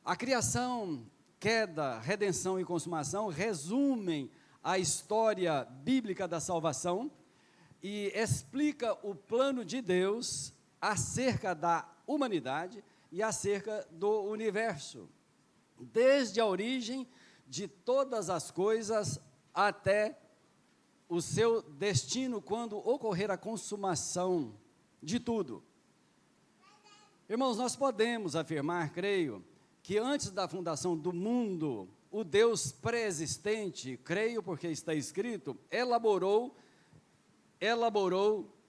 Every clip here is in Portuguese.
A criação, queda, redenção e consumação resumem a história bíblica da salvação e explica o plano de Deus acerca da humanidade e acerca do universo, desde a origem de todas as coisas até o seu destino, quando ocorrer a consumação de tudo. Irmãos, nós podemos afirmar, creio, que antes da fundação do mundo, o Deus pré-existente, creio porque está escrito, elaborou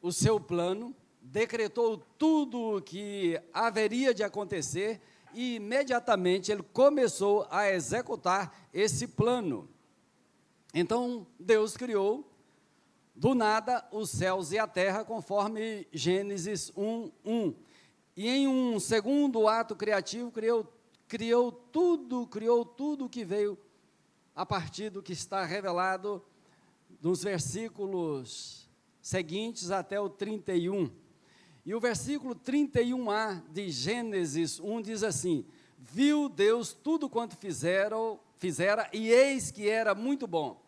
o seu plano, decretou tudo o que haveria de acontecer e imediatamente ele começou a executar esse plano. Então, Deus criou do nada os céus e a terra, conforme Gênesis 1:1. E em um segundo ato criativo, criou tudo que veio a partir do que está revelado nos versículos seguintes até o 31. E o versículo 31a de Gênesis 1 diz assim: viu Deus tudo quanto fizera, e eis que era muito bom.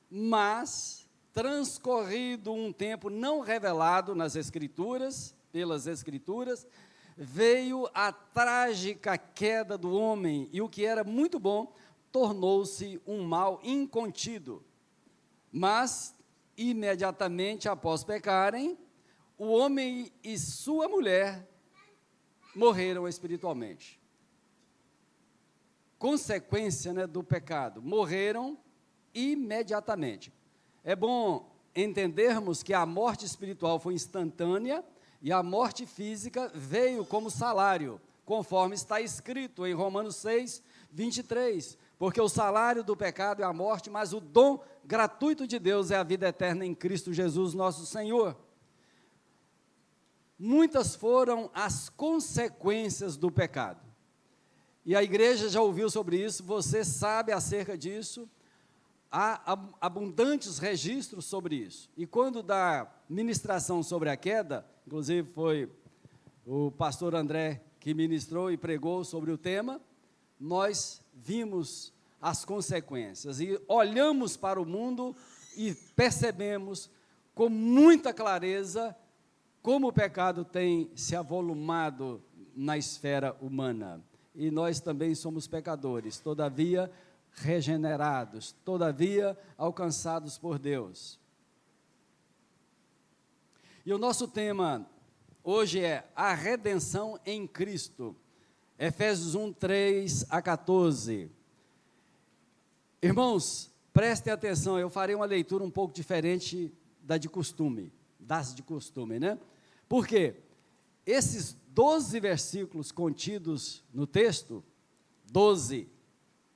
Mas, transcorrido um tempo não revelado nas Escrituras, pelas Escrituras, veio a trágica queda do homem, e o que era muito bom tornou-se um mal incontido. Mas, imediatamente após pecarem, o homem e sua mulher morreram espiritualmente. Consequência, do pecado, morreram imediatamente. É bom entendermos que a morte espiritual foi instantânea e a morte física veio como salário, conforme está escrito em Romanos 6:23, porque o salário do pecado é a morte, mas o dom gratuito de Deus é a vida eterna em Cristo Jesus, nosso Senhor. Muitas foram as consequências do pecado, e a igreja já ouviu sobre isso, você sabe acerca disso, há abundantes registros sobre isso. E quando da ministração sobre a queda, inclusive foi o pastor André que ministrou e pregou sobre o tema, nós vimos as consequências e olhamos para o mundo e percebemos com muita clareza como o pecado tem se avolumado na esfera humana. E nós também somos pecadores, todavia regenerados, todavia alcançados por Deus. E o nosso tema hoje é a redenção em Cristo, Efésios 1:3-14. Irmãos, prestem atenção, eu farei uma leitura um pouco diferente das de costume, né? Por quê? Esses 12 versículos contidos no texto,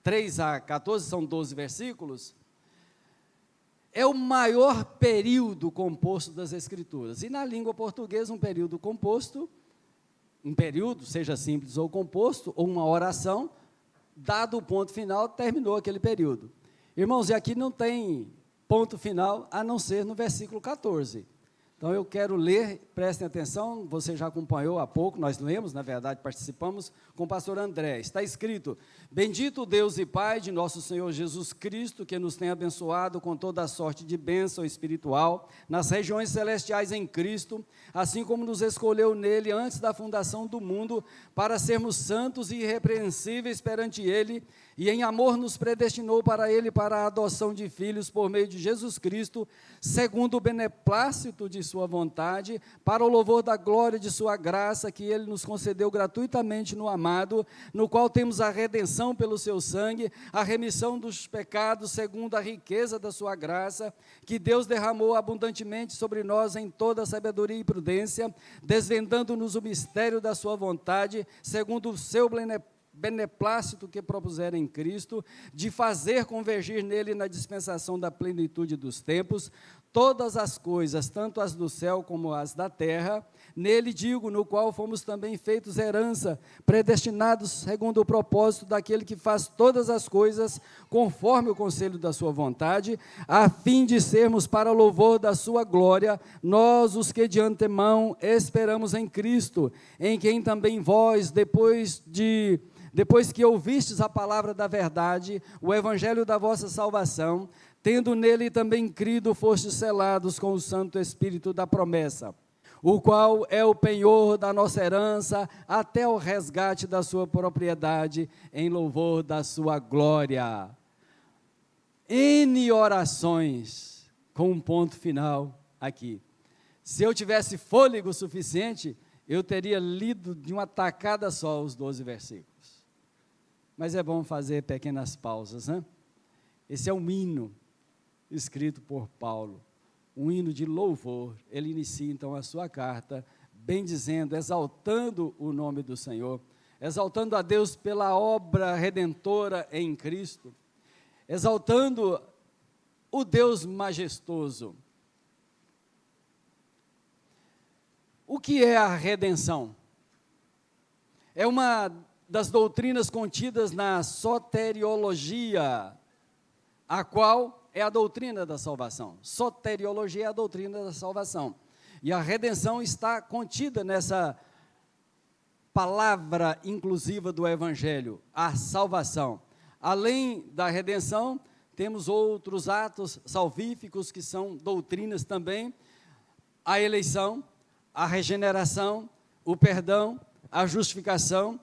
3-14, são 12 versículos, é o maior período composto das Escrituras. E na língua portuguesa, um período composto, seja simples ou composto, ou uma oração, dado o ponto final, terminou aquele período. Irmãos, e aqui não tem ponto final, a não ser no versículo 14. Então, eu quero ler, prestem atenção, você já acompanhou há pouco, nós lemos, na verdade, participamos com o pastor André. Está escrito: bendito Deus e Pai de nosso Senhor Jesus Cristo, que nos tem abençoado com toda a sorte de bênção espiritual nas regiões celestiais em Cristo, assim como nos escolheu nele antes da fundação do mundo, para sermos santos e irrepreensíveis perante ele, e em amor nos predestinou para ele, para a adoção de filhos por meio de Jesus Cristo, segundo o beneplácito de sua vontade, para o louvor da glória de sua graça, que ele nos concedeu gratuitamente no amado, no qual temos a redenção pelo seu sangue, a remissão dos pecados, segundo a riqueza da sua graça, que Deus derramou abundantemente sobre nós em toda sabedoria e prudência, desvendando-nos o mistério da sua vontade, segundo o seu beneplácito que propuseram em Cristo, de fazer convergir nele na dispensação da plenitude dos tempos, todas as coisas, tanto as do céu como as da terra, nele digo, no qual fomos também feitos herança, predestinados segundo o propósito daquele que faz todas as coisas, conforme o conselho da sua vontade, a fim de sermos para louvor da sua glória, nós os que de antemão esperamos em Cristo, em quem também vós, depois de depois que ouvistes a palavra da verdade, o evangelho da vossa salvação, tendo nele também crido, fostes selados com o Santo Espírito da promessa, o qual é o penhor da nossa herança até o resgate da sua propriedade, em louvor da sua glória. N orações, com um ponto final aqui. Se eu tivesse fôlego suficiente, eu teria lido de uma tacada só os 12 versículos. Mas é bom fazer pequenas pausas, né? Esse é um hino escrito por Paulo, um hino de louvor. Ele inicia então a sua carta, bendizendo, exaltando o nome do Senhor, exaltando a Deus pela obra redentora em Cristo, exaltando o Deus majestoso. O que é a redenção? É uma das doutrinas contidas na soteriologia, a qual é a doutrina da salvação. Soteriologia é a doutrina da salvação. E a redenção está contida nessa palavra inclusiva do Evangelho, a salvação. Além da redenção, temos outros atos salvíficos que são doutrinas também, a eleição, a regeneração, o perdão, a justificação,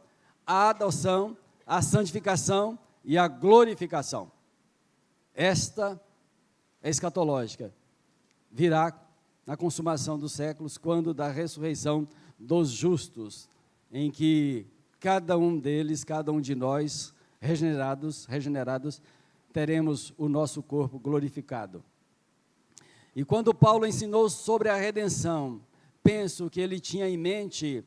a adoção, a santificação e a glorificação. Esta é escatológica, virá na consumação dos séculos, quando da ressurreição dos justos, em que cada um deles, cada um de nós, regenerados, teremos o nosso corpo glorificado. E quando Paulo ensinou sobre a redenção, penso que ele tinha em mente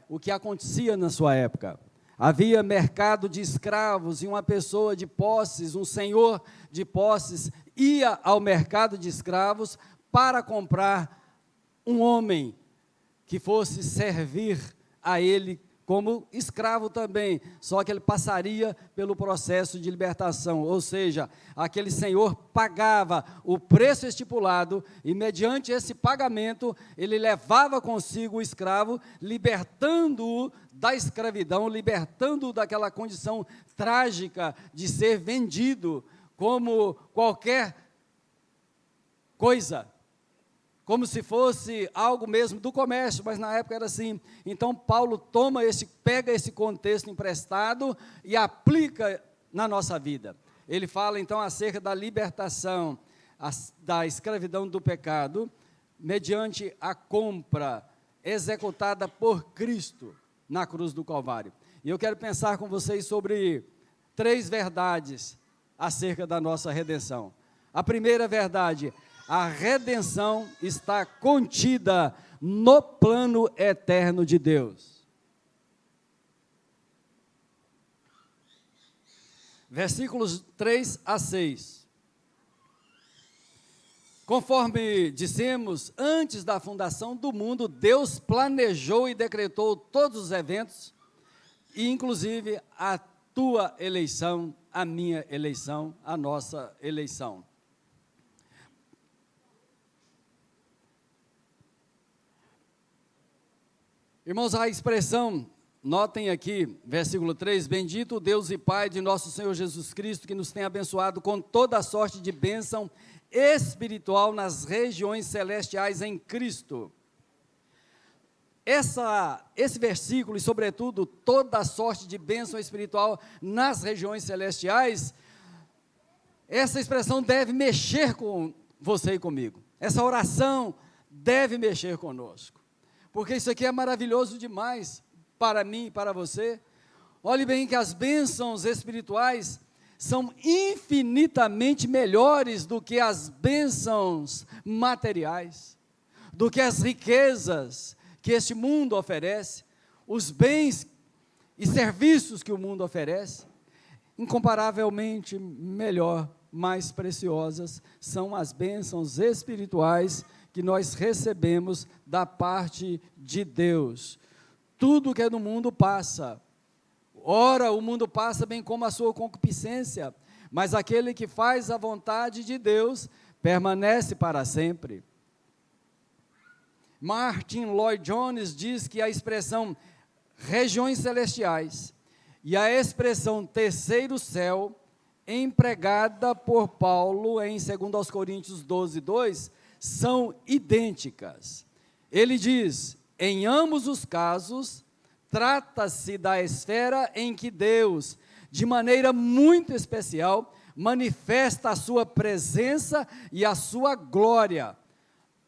o que acontecia na sua época. Havia mercado de escravos e uma pessoa de posses, um senhor de posses, ia ao mercado de escravos para comprar um homem que fosse servir a ele como escravo também, só que ele passaria pelo processo de libertação, ou seja, aquele senhor pagava o preço estipulado e mediante esse pagamento, ele levava consigo o escravo, libertando-o da escravidão, libertando-o daquela condição trágica de ser vendido como qualquer coisa, como se fosse algo mesmo do comércio, mas na época era assim. Então Paulo pega esse contexto emprestado e aplica na nossa vida. Ele fala então acerca da libertação da escravidão do pecado, mediante a compra executada por Cristo na cruz do Calvário. E eu quero pensar com vocês sobre 3 verdades acerca da nossa redenção. A primeira verdade: a redenção está contida no plano eterno de Deus. Versículos 3 a 6. Conforme dissemos, antes da fundação do mundo, Deus planejou e decretou todos os eventos, e inclusive a tua eleição, a minha eleição, a nossa eleição. Irmãos, a expressão, notem aqui, versículo 3, bendito o Deus e Pai de nosso Senhor Jesus Cristo, que nos tem abençoado com toda a sorte de bênção espiritual nas regiões celestiais em Cristo. Esse versículo, e sobretudo, toda a sorte de bênção espiritual nas regiões celestiais, essa expressão deve mexer com você e comigo. Essa oração deve mexer conosco. Porque isso aqui é maravilhoso demais para mim e para você. Olhe bem que as bênçãos espirituais são infinitamente melhores do que as bênçãos materiais, do que as riquezas que este mundo oferece, os bens e serviços que o mundo oferece. Incomparavelmente melhor, mais preciosas são as bênçãos espirituais que nós recebemos da parte de Deus. Tudo que é no mundo passa. Ora, o mundo passa bem como a sua concupiscência, mas aquele que faz a vontade de Deus permanece para sempre. Martin Lloyd Jones diz que a expressão regiões celestiais e a expressão terceiro céu, empregada por Paulo em 2 Coríntios 12, 2, são idênticas. Ele diz: em ambos os casos, trata-se da esfera em que Deus, de maneira muito especial, manifesta a sua presença e a sua glória.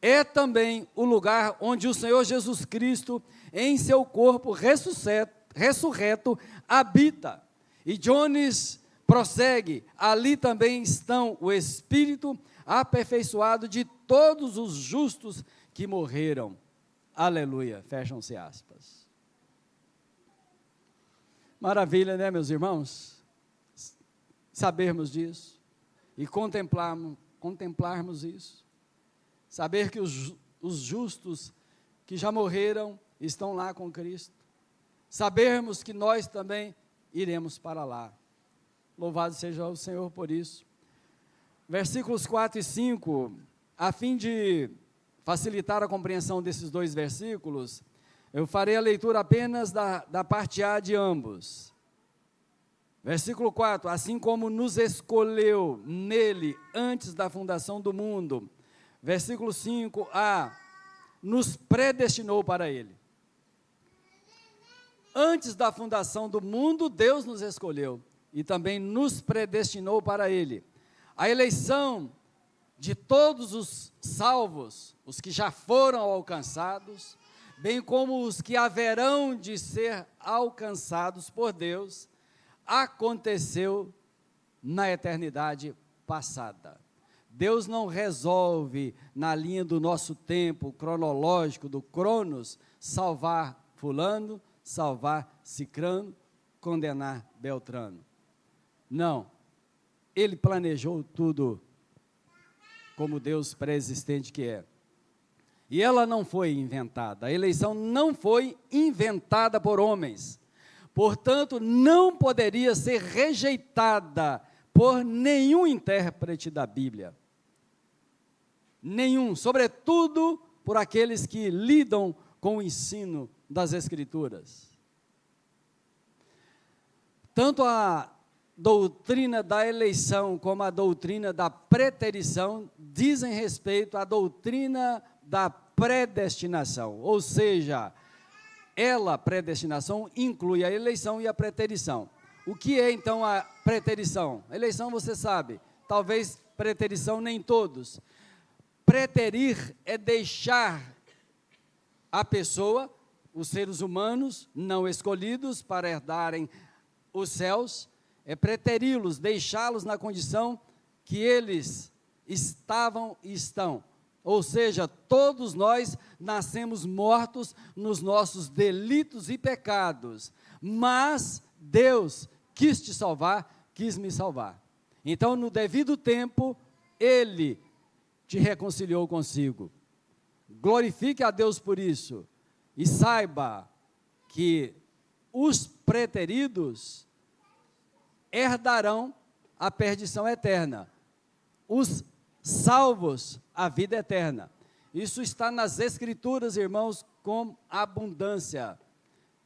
É também o lugar onde o Senhor Jesus Cristo, em seu corpo ressurreto, habita. E Jones prossegue: ali também estão o Espírito aperfeiçoado de todos os justos que morreram. Aleluia. Fecham-se aspas. Maravilha, né, meus irmãos? Sabermos disso e contemplarmos isso. Saber que os justos que já morreram estão lá com Cristo. Sabermos que nós também iremos para lá. Louvado seja o Senhor por isso. Versículos 4 e 5, a fim de facilitar a compreensão desses dois versículos, eu farei a leitura apenas da parte A de ambos. Versículo 4, assim como nos escolheu nele antes da fundação do mundo. Versículo 5a, nos predestinou para ele. Antes da fundação do mundo, Deus nos escolheu e também nos predestinou para ele. A eleição de todos os salvos, os que já foram alcançados, bem como os que haverão de ser alcançados por Deus, aconteceu na eternidade passada. Deus não resolve, na linha do nosso tempo cronológico, do Cronos, salvar fulano, salvar cicrano, condenar Beltrano. Não, ele planejou tudo como Deus pré-existente que é. E ela não foi inventada, a eleição não foi inventada por homens, portanto, não poderia ser rejeitada por nenhum intérprete da Bíblia. Nenhum, sobretudo por aqueles que lidam com o ensino das Escrituras. Tanto a doutrina da eleição como a doutrina da preterição dizem respeito à doutrina da predestinação, ou seja, a predestinação inclui a eleição e a preterição. O que é então a preterição? A eleição você sabe, talvez preterição nem todos. Preterir é deixar a pessoa, os seres humanos não escolhidos para herdarem os céus, é preteri-los, deixá-los na condição que eles estavam e estão. Ou seja, todos nós nascemos mortos nos nossos delitos e pecados, mas Deus quis te salvar, quis me salvar. Então, no devido tempo, Ele te reconciliou consigo. Glorifique a Deus por isso e saiba que os preteridos herdarão a perdição eterna, os salvos a vida eterna. Isso está nas Escrituras, irmãos, com abundância.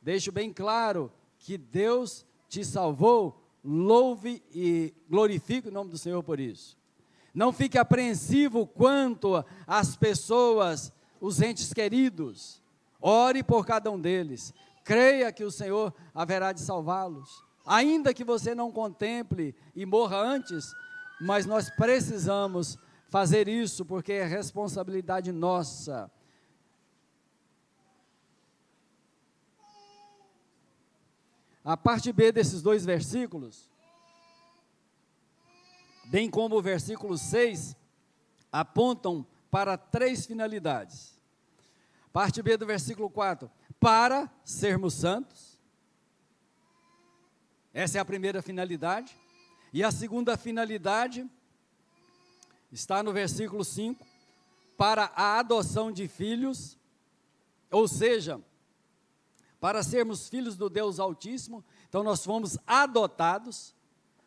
Deixo bem claro que Deus te salvou, louve e glorifique o nome do Senhor por isso. Não fique apreensivo quanto às pessoas, os entes queridos. Ore por cada um deles. Creia que o Senhor haverá de salvá-los. Ainda que você não contemple e morra antes, mas nós precisamos fazer isso, porque é responsabilidade nossa. A parte B desses dois versículos, bem como o versículo 6, apontam para três finalidades. Parte B do versículo 4, para sermos santos. Essa é a primeira finalidade. E a segunda finalidade está no versículo 5, para a adoção de filhos, ou seja, para sermos filhos do Deus Altíssimo. Então nós fomos adotados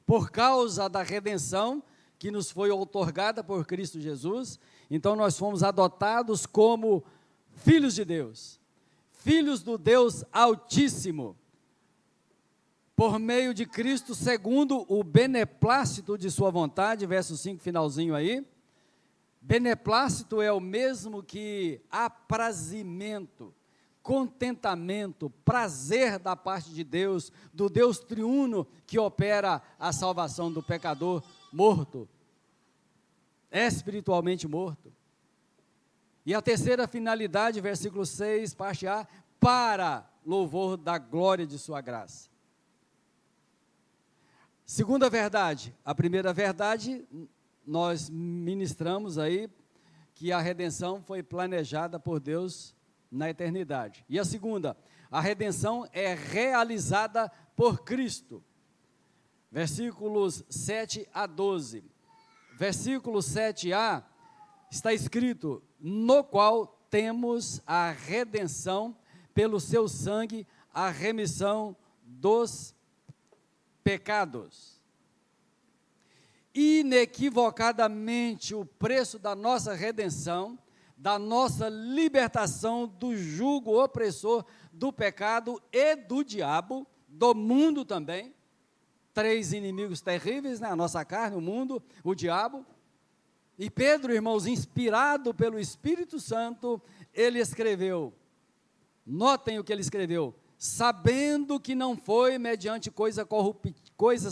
por causa da redenção que nos foi outorgada por Cristo Jesus. Então nós fomos adotados como filhos de Deus, filhos do Deus Altíssimo. por meio de Cristo, segundo o beneplácito de sua vontade, verso 5, finalzinho aí. Beneplácito é o mesmo que aprazimento, contentamento, prazer da parte de Deus, do Deus triuno que opera a salvação do pecador morto, espiritualmente morto. E a terceira finalidade, versículo 6, parte A, para louvor da glória de sua graça. Segunda verdade, a primeira verdade, nós ministramos aí, que a redenção foi planejada por Deus na eternidade. E a segunda, a redenção é realizada por Cristo. Versículos 7 a 12. Versículo 7a, está escrito, no qual temos a redenção pelo seu sangue, a remissão dos pecados. Inequivocadamente o preço da nossa redenção, da nossa libertação do jugo opressor do pecado e do diabo, do mundo também, 3 inimigos terríveis, né? A nossa carne, o mundo, o diabo. E Pedro, irmãos, inspirado pelo Espírito Santo, ele escreveu, notem o que ele escreveu, sabendo que não foi mediante coisas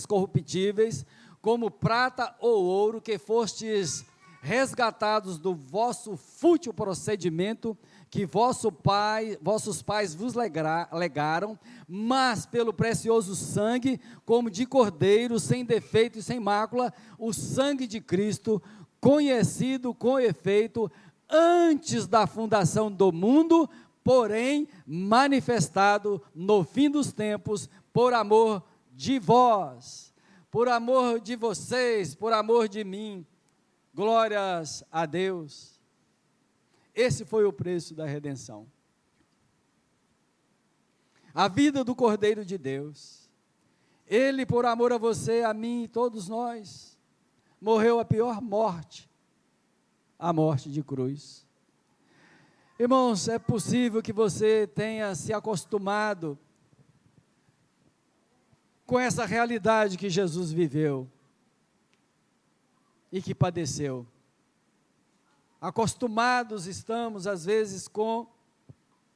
corruptíveis, como prata ou ouro, que fostes resgatados do vosso fútil procedimento, que vossos pais vos legaram, mas pelo precioso sangue, como de cordeiro, sem defeito e sem mácula, o sangue de Cristo, conhecido com efeito antes da fundação do mundo, porém manifestado no fim dos tempos, por amor de vós, por amor de vocês, por amor de mim. Glórias a Deus. Esse foi o preço da redenção. A vida do Cordeiro de Deus. Ele, por amor a você, a mim e todos nós, morreu a pior morte, a morte de cruz. Irmãos, é possível que você tenha se acostumado com essa realidade que Jesus viveu e que padeceu. Acostumados estamos, às vezes, com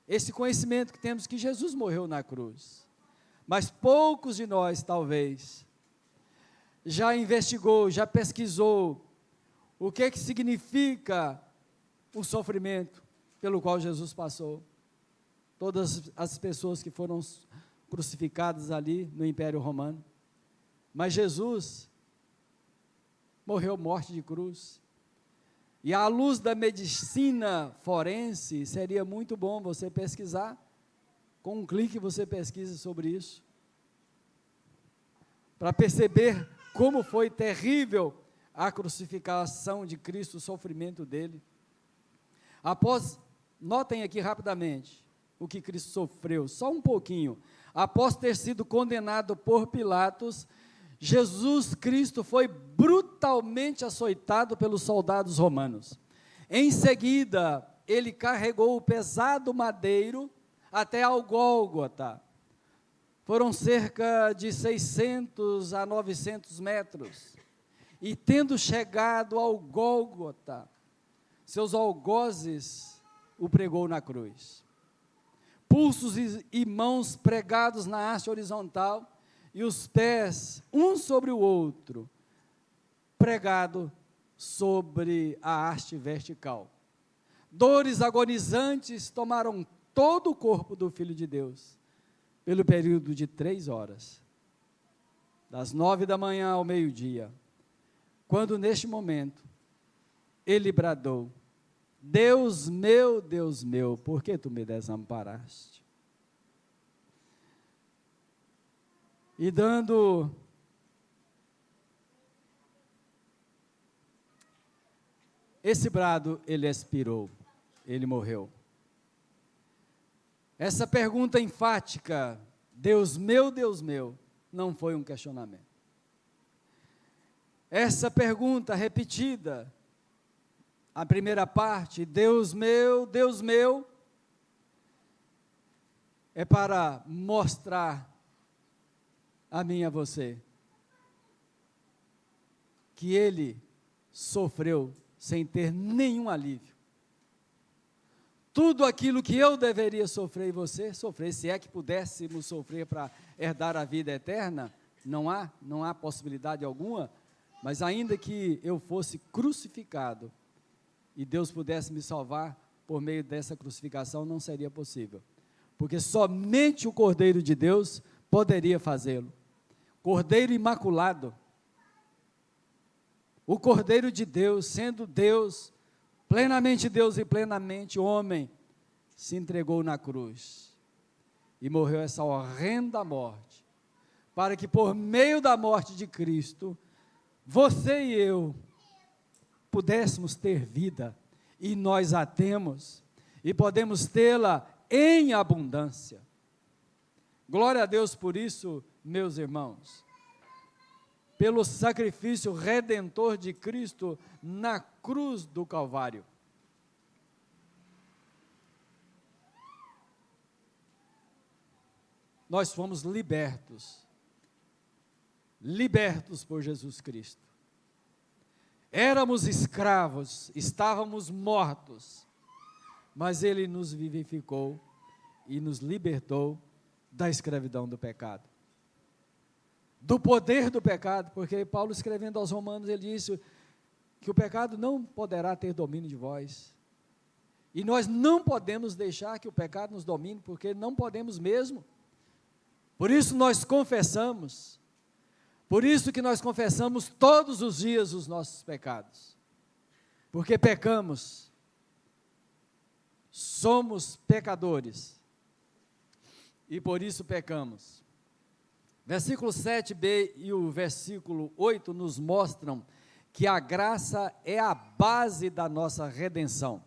esse conhecimento que temos que Jesus morreu na cruz. Mas poucos de nós, talvez, já investigou, já pesquisou o que significa o sofrimento pelo qual Jesus passou. Todas as pessoas que foram crucificadas ali no Império Romano. Mas Jesus morreu morte de cruz. E à luz da medicina forense, seria muito bom você pesquisar. Com um clique você pesquisa sobre isso. Para perceber como foi terrível a crucificação de Cristo, o sofrimento dele. Notem aqui rapidamente o que Cristo sofreu, só um pouquinho. Após ter sido condenado por Pilatos, Jesus Cristo foi brutalmente açoitado pelos soldados romanos. Em seguida, ele carregou o pesado madeiro até ao Gólgota. Foram cerca de 600 a 900 metros. E tendo chegado ao Gólgota, seus algozes o pregou na cruz. Pulsos e mãos pregados na haste horizontal, e os pés, um sobre o outro, pregado sobre a haste vertical. Dores agonizantes tomaram todo o corpo do Filho de Deus, pelo período de 3 horas, das 9 da manhã ao meio-dia, quando neste momento, ele bradou, Deus meu, por que tu me desamparaste? E dando esse brado, ele expirou, ele morreu. Essa pergunta enfática, Deus meu, não foi um questionamento. Essa pergunta repetida, a primeira parte, Deus meu, é para mostrar a mim e a você que ele sofreu sem ter nenhum alívio. Tudo aquilo que eu deveria sofrer e você sofrer, se é que pudéssemos sofrer para herdar a vida eterna, não há possibilidade alguma, mas ainda que eu fosse crucificado e Deus pudesse me salvar por meio dessa crucificação, não seria possível, porque somente o Cordeiro de Deus poderia fazê-lo. Cordeiro imaculado, o Cordeiro de Deus, sendo Deus, plenamente Deus e plenamente homem, se entregou na cruz e morreu essa horrenda morte, para que por meio da morte de Cristo, você e eu pudéssemos ter vida, e nós a temos, e podemos tê-la em abundância. Glória a Deus por isso, meus irmãos, pelo sacrifício redentor de Cristo na cruz do Calvário. Nós fomos libertos por Jesus Cristo. Éramos escravos, estávamos mortos, mas Ele nos vivificou e nos libertou da escravidão do pecado, do poder do pecado, porque Paulo, escrevendo aos Romanos, ele disse que o pecado não poderá ter domínio de vós, e nós não podemos deixar que o pecado nos domine, porque não podemos mesmo. Por isso nós confessamos, por isso que nós confessamos todos os dias os nossos pecados, porque pecamos, somos pecadores, e por isso pecamos. Versículo 7b e o versículo 8 nos mostram que a graça é a base da nossa redenção.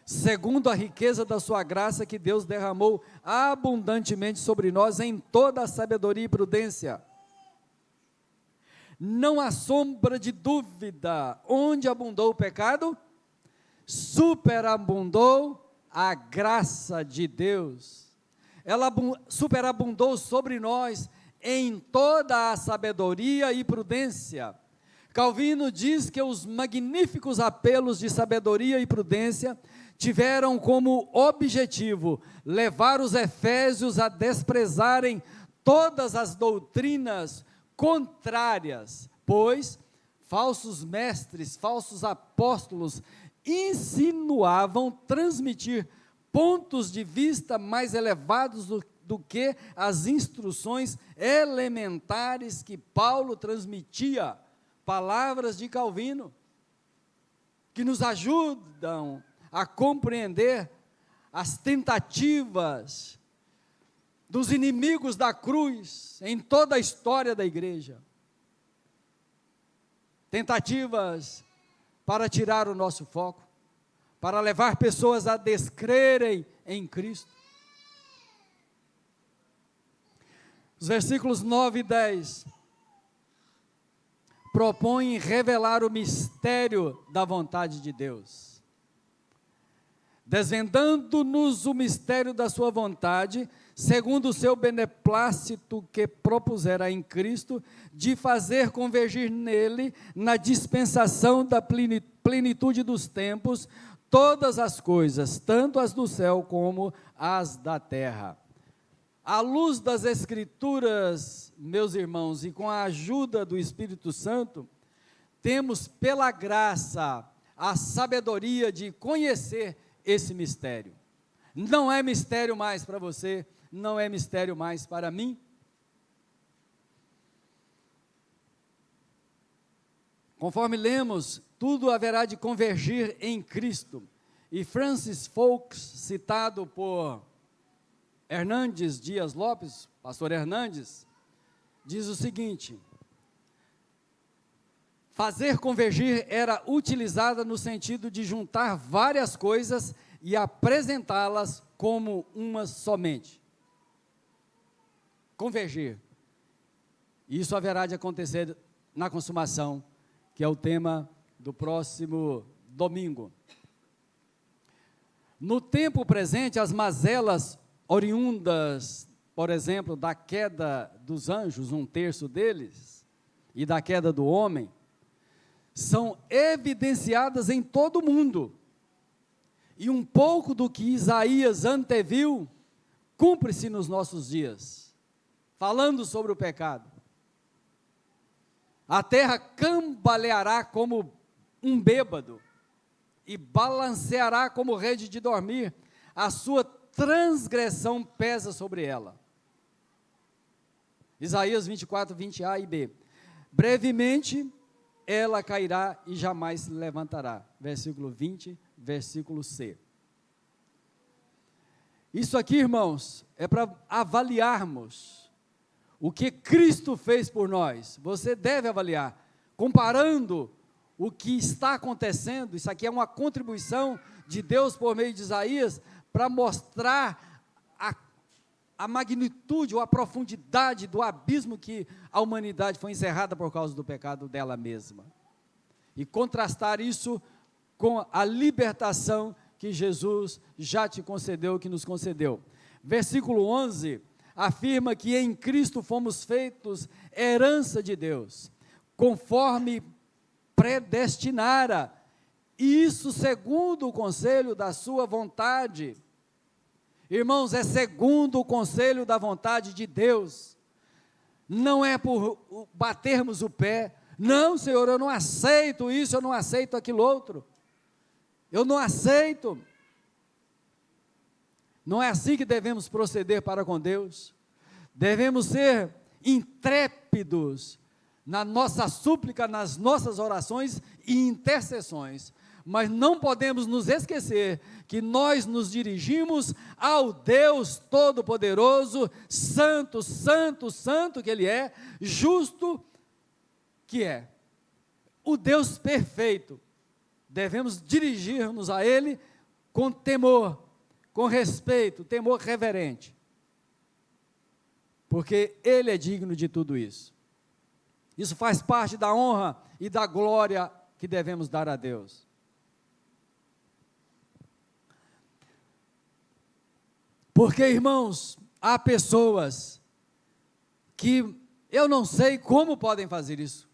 Segundo a riqueza da sua graça que Deus derramou abundantemente sobre nós em toda a sabedoria e prudência. Não há sombra de dúvida, onde abundou o pecado, superabundou a graça de Deus. Ela superabundou sobre nós em toda a sabedoria e prudência. Calvino diz que os magníficos apelos de sabedoria e prudência tiveram como objetivo levar os efésios a desprezarem todas as doutrinas contrárias, pois falsos mestres, falsos apóstolos insinuavam transmitir pontos de vista mais elevados do que as instruções elementares que Paulo transmitia, palavras de Calvino, que nos ajudam a compreender as tentativas dos inimigos da cruz em toda a história da igreja. Tentativas para tirar o nosso foco, para levar pessoas a descrerem em Cristo. Os versículos 9 e 10 propõem revelar o mistério da vontade de Deus, desvendando-nos o mistério da sua vontade, segundo o seu beneplácito que propusera em Cristo, de fazer convergir nele, na dispensação da plenitude dos tempos, todas as coisas, tanto as do céu como as da terra. À luz das Escrituras, meus irmãos, e com a ajuda do Espírito Santo, temos pela graça a sabedoria de conhecer esse mistério. Não é mistério mais para você, não é mistério mais para mim. Conforme lemos, tudo haverá de convergir em Cristo. E Francis Fox, citado por Hernandes Dias Lopes, pastor Hernandes, diz o seguinte: fazer convergir era utilizada no sentido de juntar várias coisas e apresentá-las como uma somente. Convergir. Isso haverá de acontecer na consumação, que é o tema do próximo domingo. No tempo presente, as mazelas oriundas por exemplo, da queda dos anjos, um terço deles, e da queda do homem, são evidenciadas em todo o mundo. E um pouco do que Isaías anteviu, cumpre-se nos nossos dias, falando sobre o pecado. A terra cambaleará como um bêbado, e balanceará como rede de dormir, a sua transgressão pesa sobre ela. Isaías 24, 20a e b. Brevemente ela cairá e jamais se levantará. Versículo 20, versículo c. Isso aqui, irmãos, é para avaliarmos o que Cristo fez por nós. Você deve avaliar, comparando o que está acontecendo. Isso aqui é uma contribuição de Deus por meio de Isaías, para mostrar a magnitude ou a profundidade do abismo que a humanidade foi encerrada por causa do pecado dela mesma. E contrastar isso com a libertação que Jesus já te concedeu, que nos concedeu. Versículo 11, afirma que em Cristo fomos feitos herança de Deus, conforme predestinara, e isso segundo o conselho da sua vontade. Irmãos, é segundo o conselho da vontade de Deus, não é por batermos o pé, não, Senhor, eu não aceito isso, eu não aceito aquilo outro, eu não aceito. Não é assim que devemos proceder para com Deus. Devemos ser intrépidos na nossa súplica, nas nossas orações e intercessões, mas não podemos nos esquecer que nós nos dirigimos ao Deus Todo-Poderoso, Santo, Santo, Santo que Ele é, justo que é, o Deus perfeito. Devemos dirigir-nos a Ele com temor, com respeito, temor reverente, porque Ele é digno de tudo isso. Isso faz parte da honra e da glória que devemos dar a Deus. Porque, irmãos, há pessoas que eu não sei como podem fazer isso.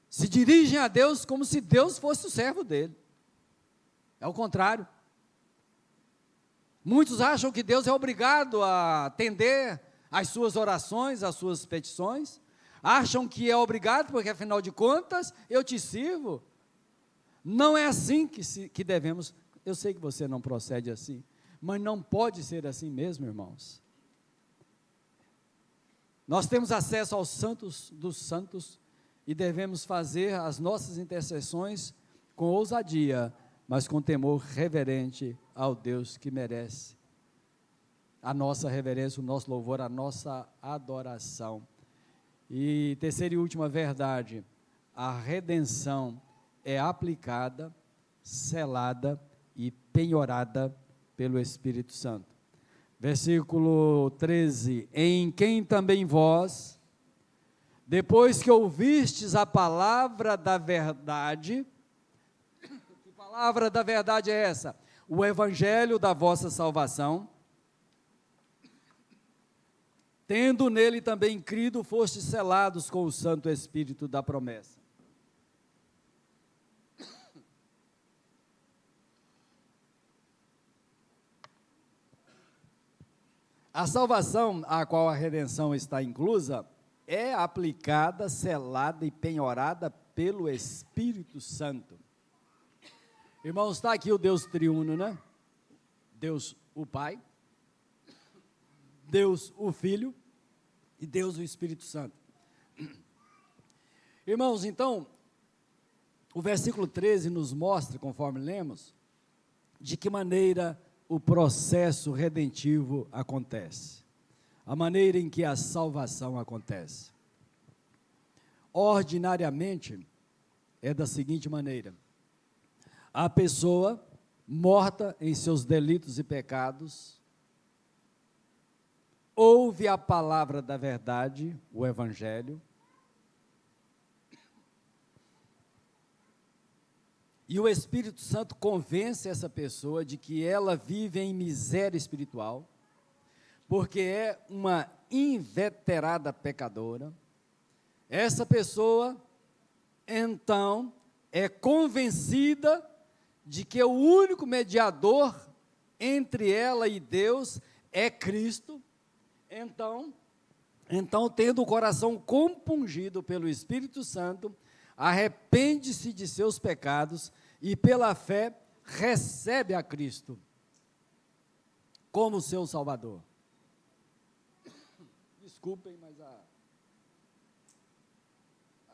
Se dirigem a Deus como se Deus fosse o servo dele. É o contrário. Muitos acham que Deus é obrigado a atender às suas orações, às suas petições. Acham que é obrigado, porque afinal de contas, eu te sirvo. Não é assim que devemos. Eu sei que você não procede assim, mas não pode ser assim mesmo, irmãos. Nós temos acesso aos santos dos santos e devemos fazer as nossas intercessões com ousadia, mas com temor reverente ao Deus que merece a nossa reverência, o nosso louvor, a nossa adoração. E terceira e última verdade, a redenção é aplicada, selada e penhorada pelo Espírito Santo. Versículo 13, em quem também vós, depois que ouvistes a palavra da verdade, que palavra da verdade é essa? O evangelho da vossa salvação, tendo nele também crido, fostes selados com o Santo Espírito da promessa. A salvação a qual a redenção está inclusa é aplicada, selada e penhorada pelo Espírito Santo. Irmãos, está aqui o Deus triuno, né? Deus o Pai, Deus o Filho e Deus o Espírito Santo. Irmãos, então, o versículo 13 nos mostra, conforme lemos, de que maneira o processo redentivo acontece, a maneira em que a salvação acontece. Ordinariamente, é da seguinte maneira: a pessoa morta em seus delitos e pecados, ouve a palavra da verdade, o Evangelho, e o Espírito Santo convence essa pessoa de que ela vive em miséria espiritual, porque é uma inveterada pecadora, essa pessoa, então, é convencida de que o único mediador entre ela e Deus é Cristo. Então, tendo o coração compungido pelo Espírito Santo, arrepende-se de seus pecados e, pela fé, recebe a Cristo como seu Salvador. Desculpem, mas a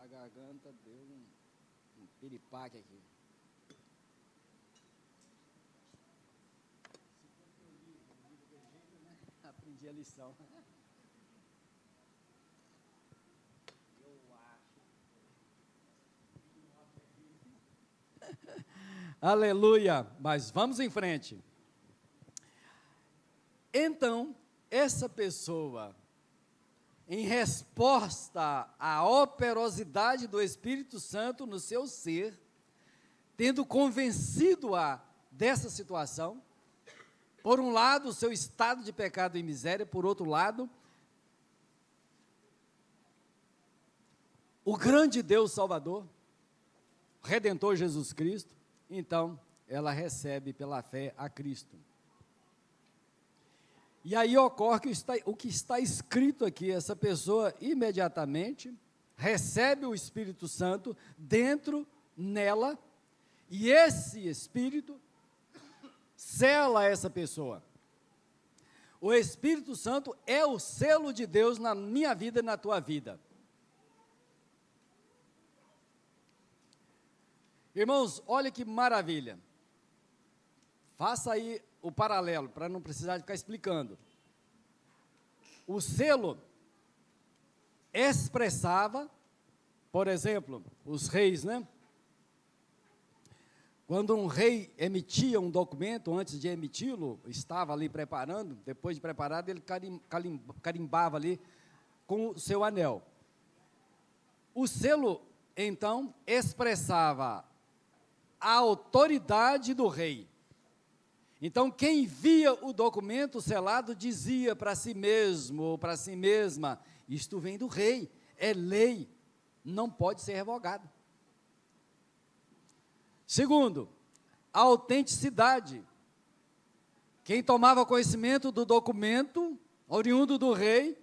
garganta deu um piripaque aqui. Aprendi a lição. Aleluia, mas vamos em frente. Então, essa pessoa, em resposta à operosidade do Espírito Santo no seu ser, tendo convencido-a dessa situação, por um lado, o seu estado de pecado e miséria, por outro lado, o grande Deus Salvador, Redentor Jesus Cristo, então, ela recebe pela fé a Cristo. E aí ocorre o que está escrito aqui, essa pessoa imediatamente recebe o Espírito Santo dentro nela, e esse Espírito sela essa pessoa. O Espírito Santo é o selo de Deus na minha vida e na tua vida. Irmãos, olha que maravilha. Faça aí o paralelo, para não precisar de ficar explicando. O selo expressava, por exemplo, os reis, né? Quando um rei emitia um documento, antes de emiti-lo, estava ali preparando, depois de preparado, ele carimbava ali com o seu anel. O selo, então, expressava a autoridade do rei. Então, quem via o documento selado dizia para si mesmo ou para si mesma: isto vem do rei, é lei, não pode ser revogado. Segundo, a autenticidade. Quem tomava conhecimento do documento, oriundo do rei,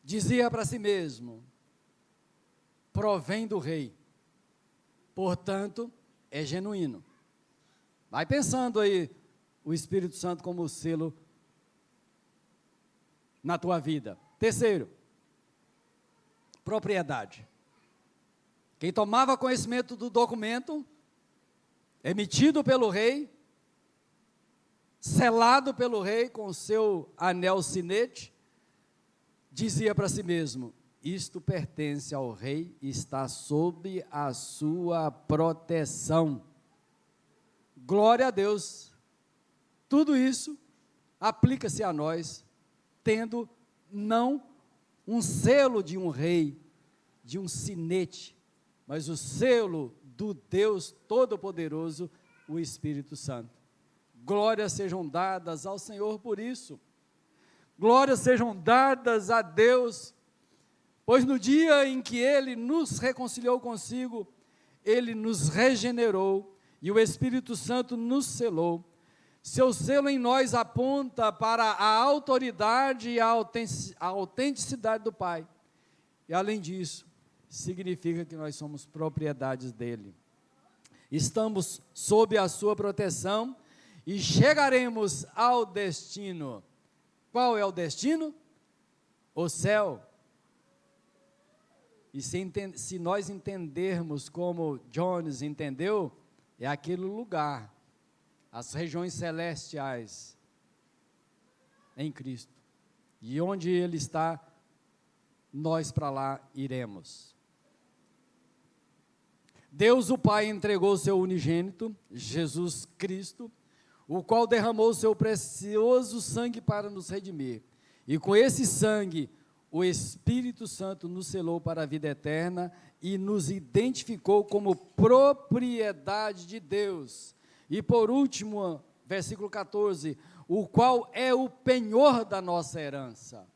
dizia para si mesmo: provém do rei, portanto, é genuíno. Vai pensando aí o Espírito Santo como selo na tua vida. Terceiro, propriedade. Quem tomava conhecimento do documento, emitido pelo rei, selado pelo rei com o seu anel sinete, dizia para si mesmo: isto pertence ao rei e está sob a sua proteção. Glória a Deus. Tudo isso aplica-se a nós, tendo não um selo de um rei, de um sinete, mas o selo do Deus Todo-Poderoso, o Espírito Santo. Glórias sejam dadas ao Senhor por isso. Glórias sejam dadas a Deus, pois no dia em que Ele nos reconciliou consigo, Ele nos regenerou, e o Espírito Santo nos selou. Seu selo em nós aponta para a autoridade e a autenticidade do Pai. E além disso, significa que nós somos propriedades dele. Estamos sob a sua proteção e chegaremos ao destino. Qual é o destino? O céu. E se nós entendermos como Jones entendeu, é aquele lugar, as regiões celestiais em Cristo. E onde Ele está, nós para lá iremos. Deus o Pai entregou o seu unigênito, Jesus Cristo, o qual derramou o seu precioso sangue para nos redimir. E com esse sangue, o Espírito Santo nos selou para a vida eterna e nos identificou como propriedade de Deus. E por último, versículo 14, o qual é o penhor da nossa herança.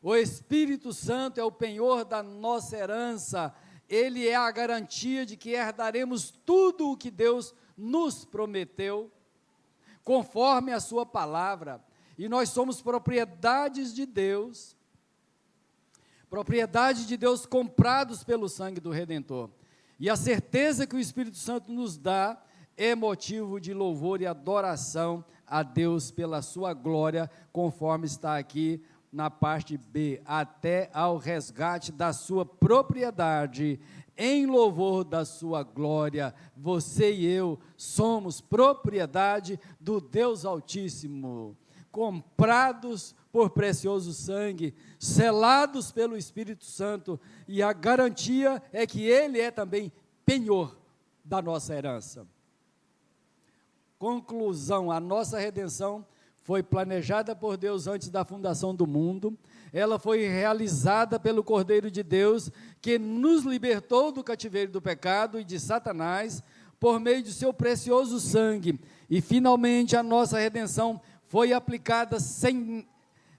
O Espírito Santo é o penhor da nossa herança, ele é a garantia de que herdaremos tudo o que Deus nos prometeu, conforme a sua palavra, e nós somos propriedade de Deus comprados pelo sangue do Redentor. E a certeza que o Espírito Santo nos dá é motivo de louvor e adoração a Deus pela sua glória, conforme está aqui na parte B, até ao resgate da sua propriedade, em louvor da sua glória. Você e eu somos propriedade do Deus Altíssimo, comprados por precioso sangue, selados pelo Espírito Santo, e a garantia é que ele é também penhor da nossa herança. Conclusão: a nossa redenção foi planejada por Deus antes da fundação do mundo, ela foi realizada pelo Cordeiro de Deus, que nos libertou do cativeiro do pecado e de Satanás, por meio de seu precioso sangue, e finalmente a nossa redenção foi aplicada,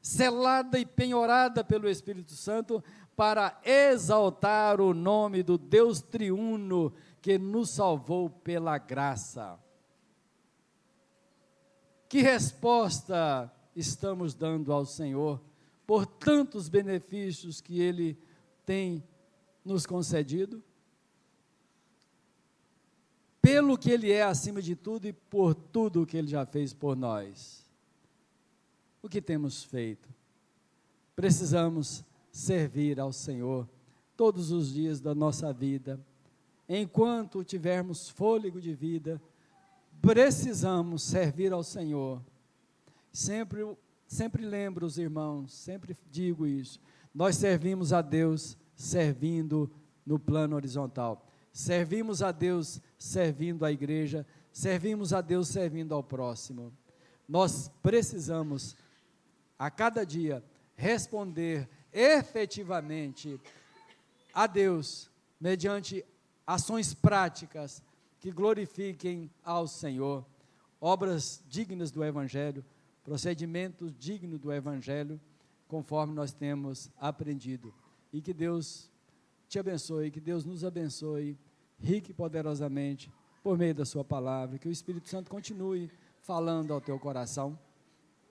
selada e penhorada pelo Espírito Santo, para exaltar o nome do Deus triuno, que nos salvou pela graça. Que resposta estamos dando ao Senhor por tantos benefícios que Ele tem nos concedido? Pelo que Ele é acima de tudo e por tudo o que Ele já fez por nós. O que temos feito? Precisamos servir ao Senhor todos os dias da nossa vida. Enquanto tivermos fôlego de vida, precisamos servir ao Senhor. Sempre lembro os irmãos, sempre digo isso, nós servimos a Deus servindo no plano horizontal, servimos a Deus servindo a igreja, servimos a Deus servindo ao próximo. Nós precisamos, a cada dia, responder efetivamente a Deus, mediante ações práticas, que glorifiquem ao Senhor, obras dignas do Evangelho, procedimentos dignos do Evangelho, conforme nós temos aprendido. E que Deus te abençoe, que Deus nos abençoe, rique e poderosamente, por meio da sua palavra, que o Espírito Santo continue falando ao teu coração.